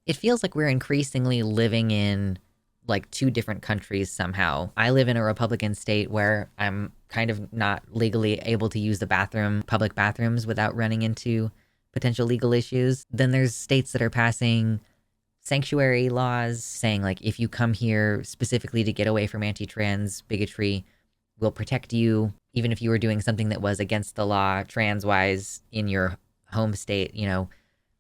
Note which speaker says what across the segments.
Speaker 1: it feels like we're increasingly living in like two different countries somehow. I live in a Republican state where I'm kind of not legally able to use the public bathrooms without running into potential legal issues. Then there's states that are passing sanctuary laws saying like if you come here specifically to get away from anti-trans bigotry, we'll protect you even if you were doing something that was against the law trans-wise in your home state,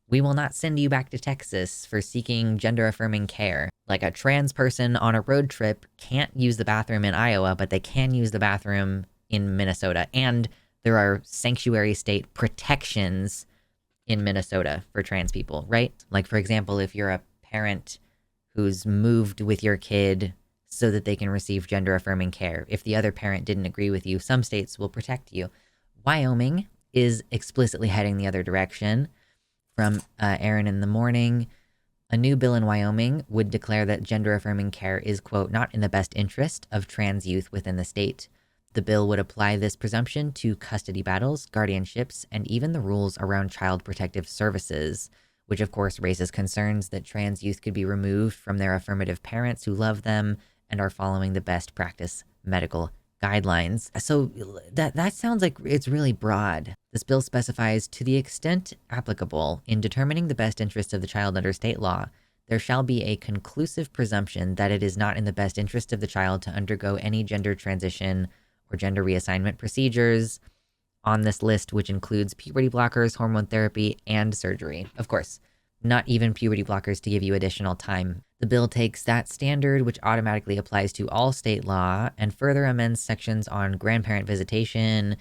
Speaker 1: we will not send you back to Texas for seeking gender affirming care. Like a trans person on a road trip can't use the bathroom in Iowa, but they can use the bathroom in Minnesota. And there are sanctuary state protections in Minnesota for trans people, right? Like, for example, if you're a parent who's moved with your kid so that they can receive gender affirming care, if the other parent didn't agree with you, some states will protect you. Wyoming is explicitly heading the other direction. From Aaron in the Morning, a new bill in Wyoming would declare that gender affirming care is, quote, not in the best interest of trans youth within the state. The bill would apply this presumption to custody battles, guardianships, and even the rules around child protective services, which of course raises concerns that trans youth could be removed from their affirmative parents who love them and are following the best practice medical guidelines. So that sounds like it's really broad. This bill specifies, to the extent applicable, in determining the best interests of the child under state law, there shall be a conclusive presumption that it is not in the best interest of the child to undergo any gender transition or gender reassignment procedures on this list, which includes puberty blockers, hormone therapy, and surgery. Of course, not even puberty blockers to give you additional time. The bill takes that standard, which automatically applies to all state law, and further amends sections on grandparent visitation,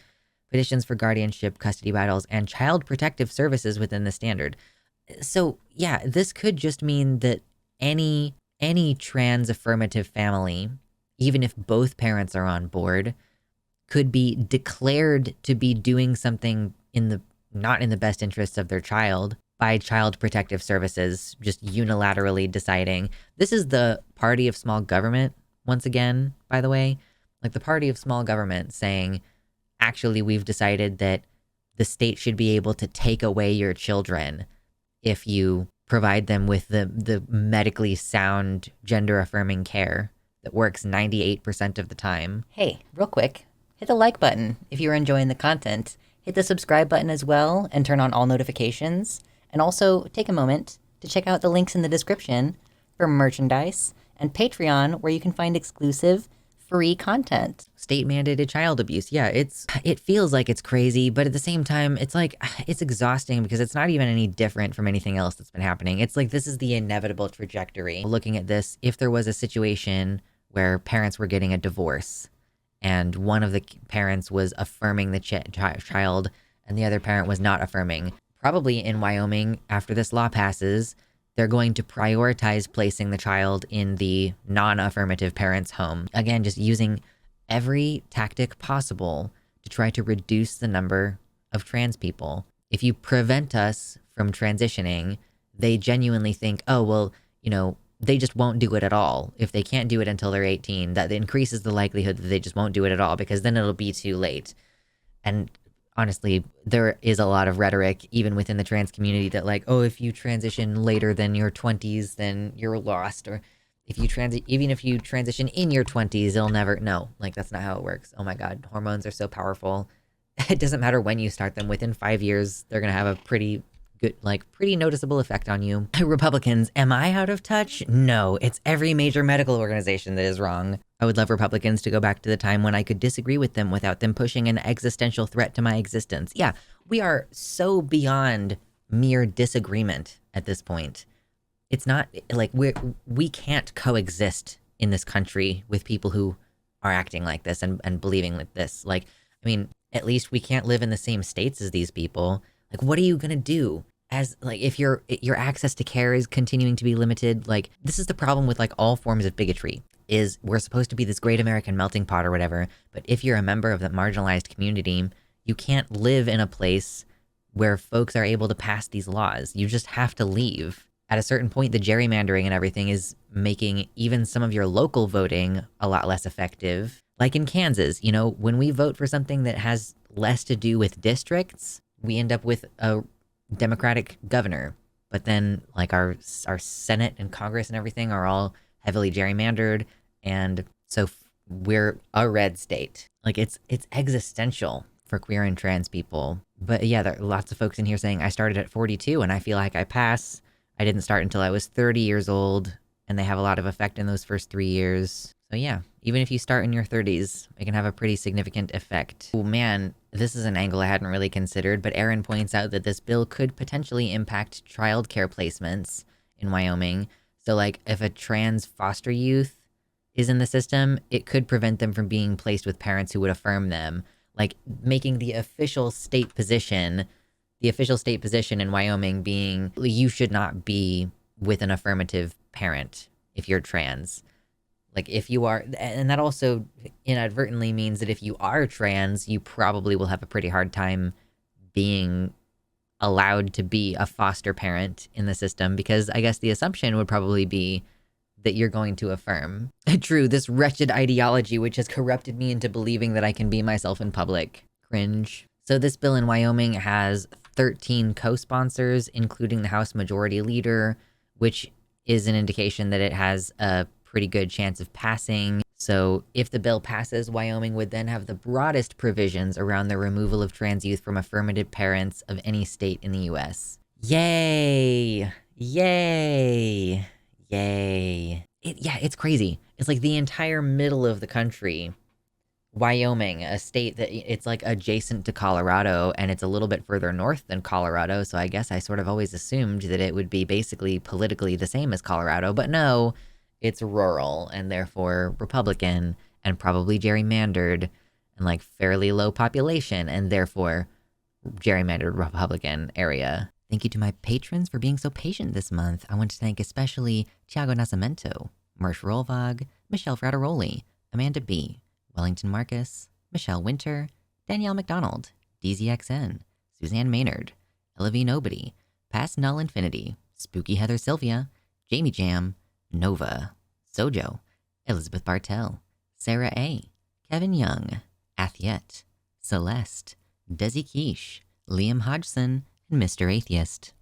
Speaker 1: petitions for guardianship, custody battles, and child protective services within the standard. So yeah, this could just mean that any trans affirmative family, even if both parents are on board, could be declared to be doing something not in the best interests of their child by child protective services, just unilaterally deciding. This is the party of small government, once again, by the way, like the party of small government saying, actually, we've decided that the state should be able to take away your children if you provide them with the medically sound gender affirming care that works 98% of the time. Hey, real quick, hit the like button if you're enjoying the content. Hit the subscribe button as well and turn on all notifications. And also take a moment to check out the links in the description for merchandise and Patreon, where you can find exclusive free content. State mandated child abuse. Yeah, it feels like it's crazy, but at the same time, it's like, it's exhausting because it's not even any different from anything else that's been happening. It's like, this is the inevitable trajectory. Looking at this, if there was a situation where parents were getting a divorce and one of the parents was affirming the child and the other parent was not affirming, probably in Wyoming, after this law passes, they're going to prioritize placing the child in the non-affirmative parent's home. Again, just using every tactic possible to try to reduce the number of trans people. If you prevent us from transitioning, they genuinely think, oh, well, they just won't do it at all. If they can't do it until they're 18, that increases the likelihood that they just won't do it at all, because then it'll be too late. And honestly, there is a lot of rhetoric, even within the trans community, that like, oh, if you transition later than your 20s, then you're lost. Or even if you transition in your 20s, it'll never, no, like that's not how it works. Oh my God, hormones are so powerful. It doesn't matter when you start them. Within 5 years, they're going to have a pretty good, like pretty noticeable effect on you. Republicans, am I out of touch? No, it's every major medical organization that is wrong. I would love Republicans to go back to the time when I could disagree with them without them pushing an existential threat to my existence. Yeah, we are so beyond mere disagreement at this point. It's not like we can't coexist in this country with people who are acting like this and believing like this. Like, I mean, at least we can't live in the same states as these people. Like, what are you gonna do? As like, if your access to care is continuing to be limited, like this is the problem with like all forms of bigotry, is we're supposed to be this great American melting pot or whatever, but if you're a member of that marginalized community, you can't live in a place where folks are able to pass these laws. You just have to leave. At a certain point, the gerrymandering and everything is making even some of your local voting a lot less effective. Like in Kansas, when we vote for something that has less to do with districts, we end up with a Democratic governor. But then like our Senate and Congress and everything are all heavily gerrymandered, and so we're a red state. Like it's existential for queer and trans people. But yeah, there are lots of folks in here saying I started at 42 and I feel like I pass. I didn't start until I was 30 years old, and they have a lot of effect in those first 3 years. So yeah, even if you start in your 30s, it can have a pretty significant effect. Oh man, this is an angle I hadn't really considered, but Aaron points out that this bill could potentially impact childcare placements in Wyoming. So like if a trans foster youth is in the system, it could prevent them from being placed with parents who would affirm them, like making the official state position in Wyoming being you should not be with an affirmative parent if you're trans. Like if you are, and that also inadvertently means that if you are trans, you probably will have a pretty hard time being allowed to be a foster parent in the system, because I guess the assumption would probably be that you're going to affirm. True, this wretched ideology which has corrupted me into believing that I can be myself in public. Cringe. So this bill in Wyoming has 13 co-sponsors, including the House Majority Leader, which is an indication that it has a pretty good chance of passing. So if the bill passes, Wyoming would then have the broadest provisions around the removal of trans youth from affirmative parents of any state in the US. Yay! Yay! Yay. It's crazy. It's like the entire middle of the country, Wyoming, a state that it's like adjacent to Colorado, and it's a little bit further north than Colorado, so I guess I sort of always assumed that it would be basically politically the same as Colorado, but no, it's rural and therefore Republican and probably gerrymandered and like fairly low population and therefore gerrymandered Republican area. Thank you to my patrons for being so patient this month. I want to thank especially Tiago Nascimento, Marsh Rolvag, Michelle Frateroli, Amanda B., Wellington Marcus, Michelle Winter, Danielle McDonald, DZXN, Suzanne Maynard, Ella V. Nobody, Past Null Infinity, Spooky Heather Sylvia, Jamie Jam, Nova, Sojo, Elizabeth Bartell, Sarah A., Kevin Young, Athiet, Celeste, Desi Quiche, Liam Hodgson, and Mr. Atheist.